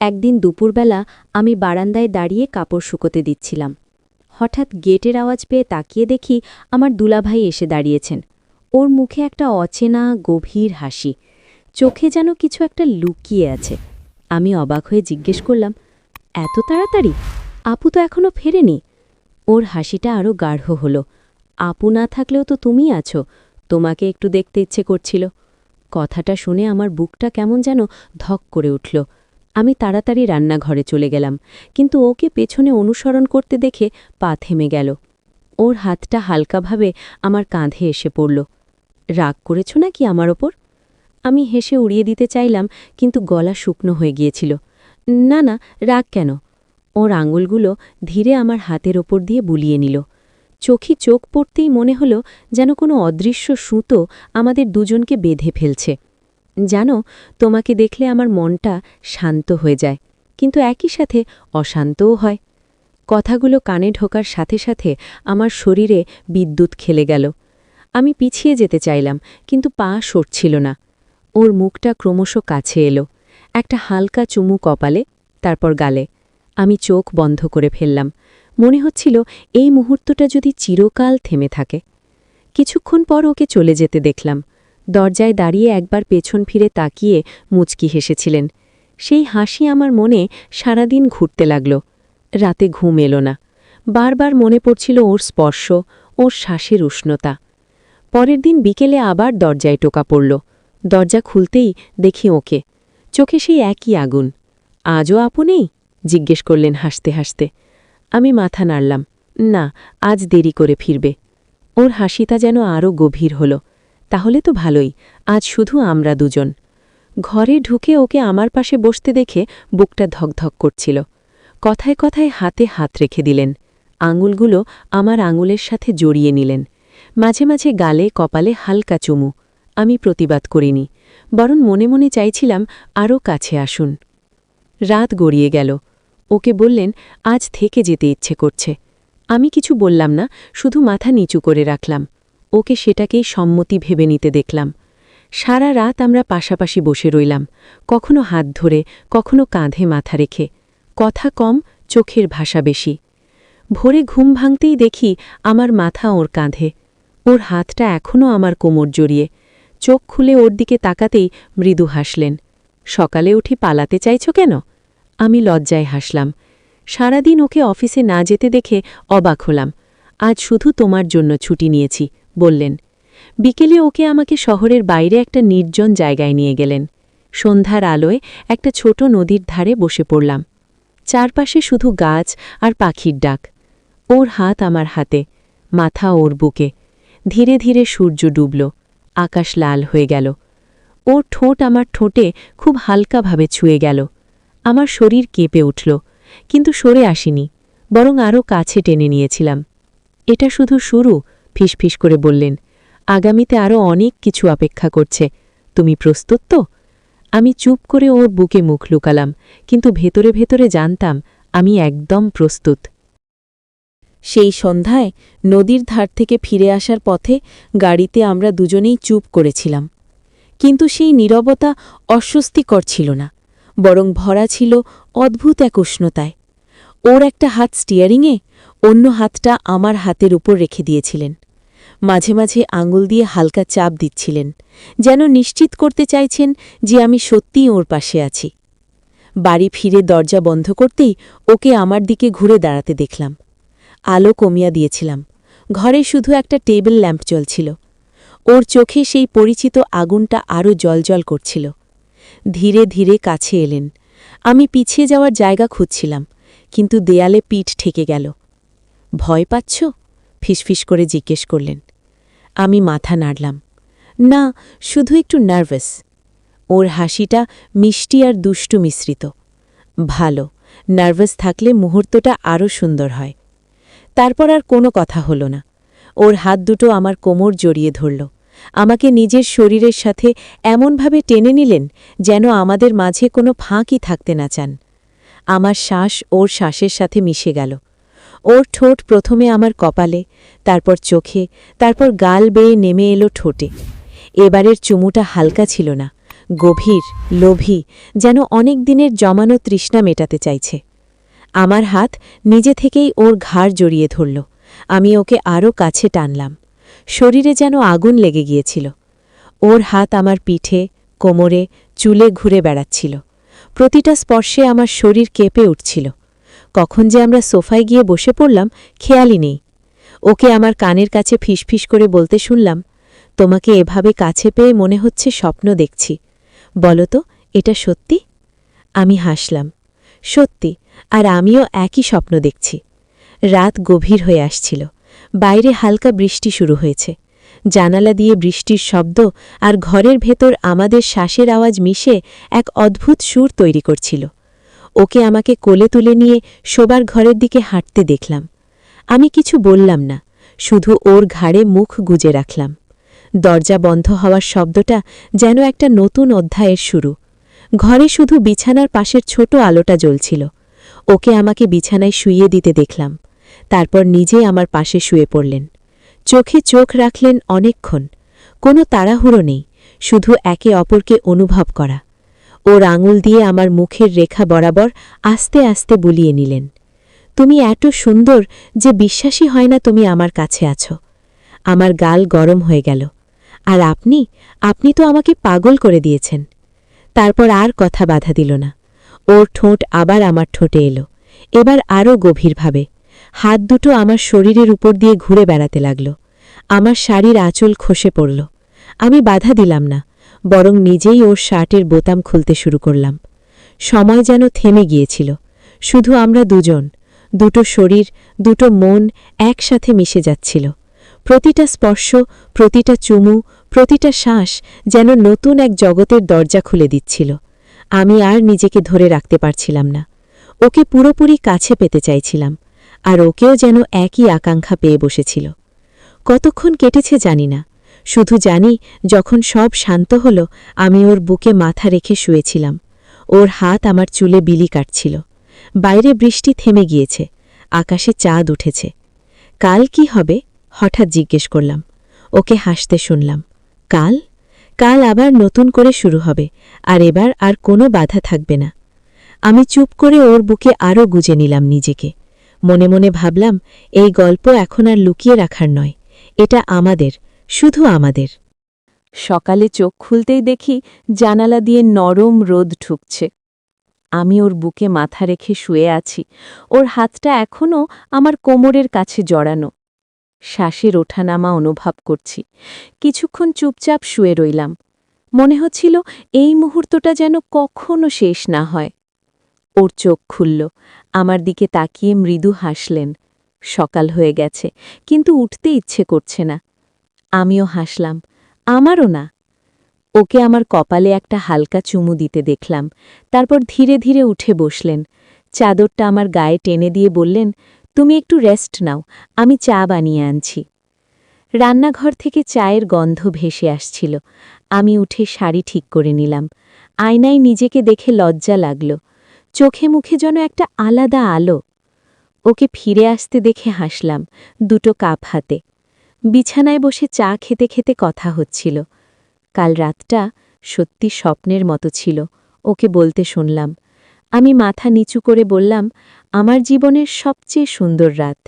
একদিন দুপুরবেলা আমি বারান্দায় দাঁড়িয়ে কাপড় শুকোতে দিচ্ছিলাম। হঠাৎ গেটের আওয়াজ পেয়ে তাকিয়ে দেখি আমার দুলাভাই এসে দাঁড়িয়েছেন। ওর মুখে একটা অচেনা গভীর হাসি, চোখে যেন কিছু একটা লুকিয়ে আছে। আমি অবাক হয়ে জিজ্ঞেস করলাম, এত তাড়াতাড়ি? আপু তো এখনো ফেরেনি। ওর হাসিটা আরও গাঢ় হলো। আপু না থাকলেও তো তুমিই আছো, তোমাকে একটু দেখতে ইচ্ছে করছিল। কথাটা শুনে আমার বুকটা কেমন যেন ধক করে উঠল। আমি তাড়াতাড়ি রান্নাঘরে চলে গেলাম, কিন্তু ওকে পেছনে অনুসরণ করতে দেখে পা থেমে গেল। ওর হাতটা হালকাভাবে আমার কাঁধে এসে পড়ল। রাগ করেছ নাকি আমার ওপর? আমি হেসে উড়িয়ে দিতে চাইলাম, কিন্তু গলা শুকনো হয়ে গিয়েছিল। না না, রাগ কেন? ওর আঙুলগুলো ধীরে আমার হাতের ওপর দিয়ে বুলিয়ে নিল। চোখে চোখ পড়তেই মনে হলো যেন কোনো অদৃশ্য সুতো আমাদের দুজনকে বেঁধে ফেলছে। জানো, তোমাকে দেখলে আমার মনটা শান্ত হয়ে যায়, কিন্তু একই সাথে অশান্তও হয়। কথাগুলো কানে ঢোকার সাথে সাথে আমার শরীরে বিদ্যুৎ খেলে গেল। আমি পিছিয়ে যেতে চাইলাম, কিন্তু পা সরছিল না। ওর মুখটা ক্রমশ কাছে এলো, একটা হালকা চুমু কপালে, তারপর গালে। আমি চোখ বন্ধ করে ফেললাম। মনে হচ্ছিল এই মুহূর্তটা যদি চিরকাল থেমে থাকে। কিছুক্ষণ পর ওকে চলে যেতে দেখলাম। দরজায় দাঁড়িয়ে একবার পেছন ফিরে তাকিয়ে মুচকি হেসেছিলেন। সেই হাসি আমার মনে সারাদিন ঘুরতে লাগল। রাতে ঘুম এলো না। বারবার মনে পড়ছিল ওর স্পর্শ, ওর শ্বাসের উষ্ণতা। পরের দিন বিকেলে আবার দরজায় টোকা পড়ল। দরজা খুলতেই দেখি ওকে, চোখে সেই একই আগুন। আজও আপু নেই? জিজ্ঞেস করলেন হাসতে হাসতে। আমি মাথা নাড়লাম। না, আজ দেরি করে ফিরবে। ওর হাসিটা যেন আরও গভীর হল। তাহলে তো ভালোই, আজ শুধু আমরা দুজন। ঘরে ঢুকে ওকে আমার পাশে বসতে দেখে বুকটা ধকধক করছিল। কথায় কথায় হাতে হাত রেখে দিলেন। আঙুলগুলো আমার আঙুলের সাথে জড়িয়ে নিলেন। মাঝে মাঝে গালে কপালে হালকা চুমু। আমি প্রতিবাদ করিনি, বরং মনে মনে চাইছিলাম আরও কাছে আসুন। রাত গড়িয়ে গেল। ওকে বললেন আজ থেকে যেতে ইচ্ছে করছে। আমি কিছু বললাম না, শুধু মাথা নিচু করে রাখলাম। ওকে সেটাকেই সম্মতি ভেবে নিতে দেখলাম। সারা রাত আমরা পাশাপাশি বসে রইলাম, কখনো হাত ধরে, কখনো কাঁধে মাথা রেখে। কথা কম, চোখের ভাষা বেশি। ভোরে ঘুম ভাঙতেই দেখি আমার মাথা ওর কাঁধে। ওর হাতটা এখনও আমার কোমর জড়িয়ে। চোখ খুলে ওর দিকে তাকাতেই মৃদু হাসলেন। সকালে উঠি পালাতে চাইছ কেন? আমি লজ্জায় হাসলাম। সারাদিন ওকে অফিসে না যেতে দেখে অবাক হলাম। আজ শুধু তোমার জন্য ছুটি নিয়েছি, বললেন। বিকেলে ওকে আমাকে শহরের বাইরে একটা নির্জন জায়গায় নিয়ে গেলেন। সন্ধ্যার আলোয় একটা ছোট নদীর ধারে বসে পড়লাম। চারপাশে শুধু গাছ আর পাখির ডাক। ওর হাত আমার হাতে, মাথা ওর বুকে। ধীরে ধীরে সূর্য ডুবল, আকাশ লাল হয়ে গেল। ওর ঠোঁট আমার ঠোঁটে খুব হালকাভাবে ছুঁয়ে গেল। আমার শরীর কেঁপে উঠল, কিন্তু সরে আসিনি, বরং আরও কাছে টেনে নিয়েছিলাম। এটা শুধু শুরু, ফিসফিস করে বললেন। আগামীতে আরও অনেক কিছু অপেক্ষা করছে। তুমি প্রস্তুত তো? আমি চুপ করে ওর বুকে মুখ লুকালাম, কিন্তু ভেতরে ভেতরে জানতাম আমি একদম প্রস্তুত। সেই সন্ধ্যায় নদীর ধার থেকে ফিরে আসার পথে গাড়িতে আমরা দুজনেই চুপ করেছিলাম। কিন্তু সেই নীরবতা অস্বস্তিকর ছিল না, বরং ভরা ছিল অদ্ভুত এক উষ্ণতায়। ওর একটা হাত স্টিয়ারিংয়ে, অন্য হাতটা আমার হাতের উপর রেখে দিয়েছিলেন। মাঝে মাঝে আঙুল দিয়ে হালকা চাপ দিচ্ছিলেন, যেন নিশ্চিত করতে চাইছেন যে আমি সত্যিই ওর পাশে আছি। বাড়ি ফিরে দরজা বন্ধ করতেই ওকে আমার দিকে ঘুরে দাঁড়াতে দেখলাম। আলো কমিয়া দিয়েছিলাম, ঘরে শুধু একটা টেবিল ল্যাম্প জ্বলছিল। ওর চোখে সেই পরিচিত আগুনটা আরও জ্বলজ্বল করছিল। ধীরে ধীরে কাছে এলেন। আমি পিছিয়ে যাওয়ার জায়গা খুঁজছিলাম, কিন্তু দেয়ালে পিঠ ঠেকে গেল। ভয় পাচ্ছ? ফিসফিস করে জিজ্ঞেস করলেন। আমি মাথা নাড়লাম। না, শুধু একটু নার্ভাস। ওর হাসিটা মিষ্টি আর দুষ্টু মিশ্রিত। ভালো, নার্ভাস থাকলে মুহূর্তটা আরও সুন্দর হয়। তারপর আর কোনো কথা হল না। ওর হাত দুটো আমার কোমর জড়িয়ে ধরল, আমাকে নিজের শরীরের সাথে এমনভাবে টেনে নিলেন যেন আমাদের মাঝে কোনো ফাঁকই থাকতে না চান। আমার শ্বাস ওর শ্বাসের সাথে মিশে গেল। ওর ঠোঁট প্রথমে আমার কপালে, তারপর চোখে, তারপর গাল বেয়ে নেমে এলো ঠোঁটে। এবারের চুমুটা হালকা ছিল না, গভীর, লোভী, যেন অনেক দিনের জমানো তৃষ্ণা মেটাতে চাইছে। আমার হাত নিজে থেকেই ওর ঘাড় জড়িয়ে ধরল। আমি ওকে আরও কাছে টানলাম। শরীরে যেন আগুন লেগে গিয়েছিল। ওর হাত আমার পিঠে, কোমরে, চুলে ঘুরে বেড়াচ্ছিল। প্রতিটা স্পর্শে আমার শরীর কেঁপে উঠছিল। কখন যে আমরা সোফায় গিয়ে বসে পড়লাম খেয়ালই নেই। ওকে আমার কানের কাছে ফিসফিস করে বলতে শুনলাম, তোমাকে এভাবে কাছে পেয়ে মনে হচ্ছে স্বপ্ন দেখছি। বলো তো, এটা সত্যি? আমি হাসলাম। সত্যি, আর আমিও একই স্বপ্ন দেখছি। রাত গভীর হয়ে আসছিল। বাইরে হালকা বৃষ্টি শুরু হয়েছে। জানালা দিয়ে বৃষ্টির শব্দ আর ঘরের ভেতর আমাদের শ্বাসের আওয়াজ মিশে এক অদ্ভুত সুর তৈরি করছিল। ওকে আমাকে কোলে তুলে নিয়ে শোবার ঘরের দিকে হাঁটতে দেখলাম। আমি কিছু বললাম না, শুধু ওর ঘাড়ে মুখ গুজে রাখলাম। দরজা বন্ধ হওয়ার শব্দটা যেন একটা নতুন অধ্যায়ের শুরু। ঘরে শুধু বিছানার পাশের ছোট আলোটা জ্বলছিল। ওকে আমাকে বিছানায় শুইয়ে দিতে দেখলাম। তারপর নিজে আমার পাশে শুয়ে পড়লেন। চোখে চোখ রাখলেন অনেকক্ষণ। কোনো তাড়াহুড়ো নেই, শুধু একে অপরকে অনুভব করা। ওর আঙুল দিয়ে আমার মুখের রেখা বরাবর আস্তে আস্তে বুলিয়ে নিলেন। তুমি এত সুন্দর যে বিশ্বাসই হয় না তুমি আমার কাছে আছো। আমার গাল গরম হয়ে গেল। আর আপনি তো আমাকে পাগল করে দিয়েছেন। তারপর আর কথা বাধা দিল না। ওর ঠোঁট আবার আমার ঠোঁটে এলো, এবার আরও গভীরভাবে। হাত দুটো আমার শরীরের উপর দিয়ে ঘুরে বেড়াতে লাগল। আমার শাড়ির আঁচল খসে পড়ল। আমি বাধা দিলাম না, বরং নিজেই ওর শার্টের বোতাম খুলতে শুরু করলাম। সময় যেন থেমে গিয়েছিল। শুধু আমরা দুজন, দুটো শরীর, দুটো মন একসাথে মিশে যাচ্ছিল। প্রতিটা স্পর্শ, প্রতিটা চুমু, প্রতিটা শ্বাস যেন নতুন এক জগতের দরজা খুলে দিচ্ছিল। আমি আর নিজেকে ধরে রাখতে পারছিলাম না। ওকে পুরোপুরি কাছে পেতে চাইছিলাম, আর ওকেও যেন একই আকাঙ্ক্ষা পেয়ে বসেছিল। কতক্ষণ কেটেছে জানি না, শুধু জানি যখন সব শান্ত হল আমি ওর বুকে মাথা রেখে শুয়েছিলাম। ওর হাত আমার চুলে বিলি কাটছিল। বাইরে বৃষ্টি থেমে গিয়েছে, আকাশে চাঁদ উঠেছে। কাল কি হবে হঠাৎ জিজ্ঞেস করলাম। ওকে হাসতে শুনলাম। কাল? কাল আবার নতুন করে শুরু হবে, আর এবার আর কোনো বাধা থাকবে না। আমি চুপ করে ওর বুকে আরও গুজে নিলাম নিজেকে। মনে মনে ভাবলাম, এই গল্প এখন আর লুকিয়ে রাখার নয়, এটা আমাদের, শুধু আমাদের। সকালে চোখ খুলতেই দেখি জানালা দিয়ে নরম রোদ ঢুকছে। আমি ওর বুকে মাথা রেখে শুয়ে আছি। ওর হাতটা এখনও আমার কোমরের কাছে জড়ানো। শ্বাসের ওঠানামা অনুভব করছি। কিছুক্ষণ চুপচাপ শুয়ে রইলাম। মনে হচ্ছিল এই মুহূর্তটা যেন কখনো শেষ না হয়। ওর চোখ খুলল, আমার দিকে তাকিয়ে মৃদু হাসলেন। সকাল হয়ে গেছে, কিন্তু উঠতে ইচ্ছে করছে না। আমিও হাসলাম, আমারও না। ওকে আমার কপালে একটা হালকা চুমু দিতে দেখলাম। তারপর ধীরে ধীরে উঠে বসলেন। চাদরটা আমার গায়ে টেনে দিয়ে বললেন, তুমি একটু রেস্ট নাও, আমি চা বানিয়ে আনছি। রান্নাঘর থেকে চায়ের গন্ধ ভেসে আসছিল। আমি উঠে শাড়ি ঠিক করে নিলাম। আয়নায় নিজেকে দেখে লজ্জা লাগল। চোখে মুখে যেন একটা আলাদা আলো। ওকে ফিরে আসতে দেখে হাসলাম, দুটো কাপ হাতে। বিছানায় বসে চা খেতে খেতে কথা হচ্ছিল। কাল রাতটা সত্যি স্বপ্নের মতো ছিল, ওকে বলতে শুনলাম। আমি মাথা নিচু করে বললাম, আমার জীবনের সবচেয়ে সুন্দর রাত।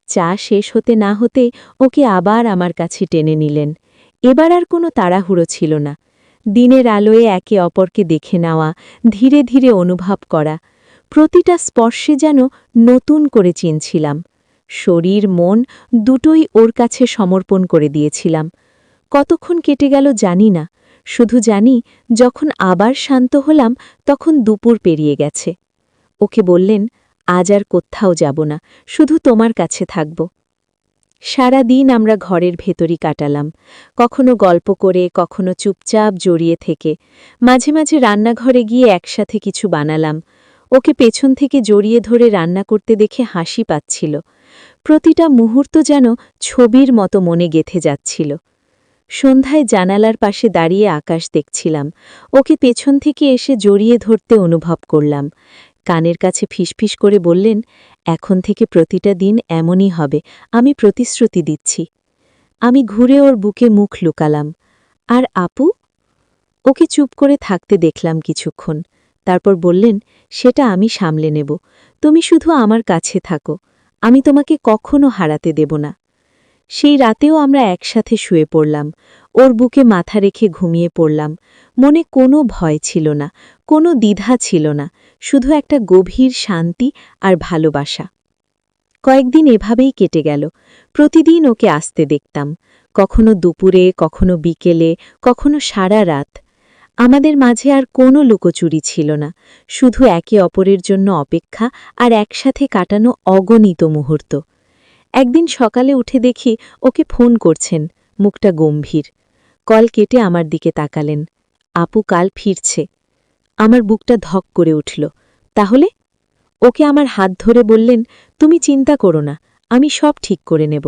চা শেষ হতে না হতে ওকে আবার আমার কাছে টেনে নিলেন। এবার আর কোনো তাড়াহুড়ো ছিল না। দিনের আলোয় একে অপরকে দেখে নেওয়া, ধীরে ধীরে অনুভব করা। প্রতিটা স্পর্শে যেন নতুন করে চিনছিলাম। শরীর মন দুটোই ওর কাছে সমর্পণ করে দিয়েছিলাম। কতক্ষণ কেটে গেল জানি না, শুধু জানি যখন আবার শান্ত হলাম তখন দুপুর পেরিয়ে গেছে। ওকে বললেন, আজ আর কোত্থাও যাব না, শুধু তোমার কাছে থাকব। সারা দিন আমরা ঘরের ভেতরই কাটালাম, কখনো গল্প করে, কখনো চুপচাপ জড়িয়ে থেকে। মাঝে মাঝে রান্নাঘরে গিয়ে একসাথে কিছু বানালাম। ওকে পেছন থেকে জড়িয়ে ধরে রান্না করতে দেখে হাসি পাচ্ছিল। প্রতিটা মুহূর্ত যেন ছবির মতো মনে গেঁথে যাচ্ছিল। সন্ধ্যায় জানালার পাশে দাঁড়িয়ে আকাশ দেখছিলাম। ওকে পেছন থেকে এসে জড়িয়ে ধরতে অনুভব করলাম। কানের কাছে ফিসফিস করে বললেন, এখন থেকে প্রতিটা দিন এমনই হবে, আমি প্রতিশ্রুতি দিচ্ছি। আমি ঘুরে ওর বুকে মুখ লুকালাম। আর আপু? ওকে চুপ করে থাকতে দেখলাম কিছুক্ষণ। তারপর বললেন, সেটা আমি সামলে নেব। তুমি শুধু আমার কাছে থাকো। আমি তোমাকে কখনো হারাতে দেব না। সেই রাতেও আমরা একসাথে শুয়ে পড়লাম। ওর বুকে মাথা রেখে ঘুমিয়ে পড়লাম। মনে কোনো ভয় ছিল না, কোনো দ্বিধা ছিল না, শুধু একটা গভীর শান্তি আর ভালোবাসা। কয়েকদিন এভাবেই কেটে গেল। প্রতিদিন ওকে আসতে দেখতাম, কখনো দুপুরে, কখনো বিকেলে, কখনো সারা রাত। আমাদের মাঝে আর কোনো লুকোচুরি ছিল না, শুধু একে অপরের জন্য অপেক্ষা আর একসাথে কাটানো অগণিত মুহূর্ত। একদিন সকালে উঠে দেখি ওকে ফোন করছেন, মুখটা গম্ভীর। কল কেটে আমার দিকে তাকালেন। আপু কাল ফিরছে। আমার বুকটা ধক করে উঠল। তাহলে? ওকে আমার হাত ধরে বললেন, তুমি চিন্তা করো না, আমি সব ঠিক করে নেব।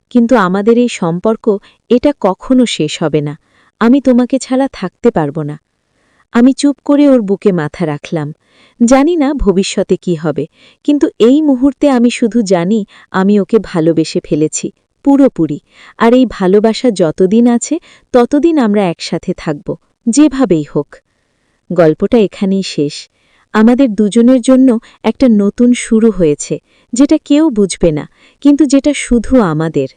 কিন্তু আমাদের এই সম্পর্ক, এটা কখনো শেষ হবে না। আমি তোমাকে ছাড়া থাকতে পারব না। আমি চুপ করে ওর বুকে মাথা রাখলাম। জানি না ভবিষ্যতে কি হবে, কিন্তু এই মুহূর্তে আমি শুধু জানি আমি ওকে ভালোবেসে ফেলেছি পুরোপুরি। আর এই ভালোবাসা যতদিন আছে ততদিন আমরা একসাথে থাকব, যেভাবেই হোক। গল্পটা এখানেই শেষ। আমাদের দুজনের জন্য একটা নতুন শুরু হয়েছে, যেটা কেউ বুঝবে না, কিন্তু যেটা শুধু আমাদের।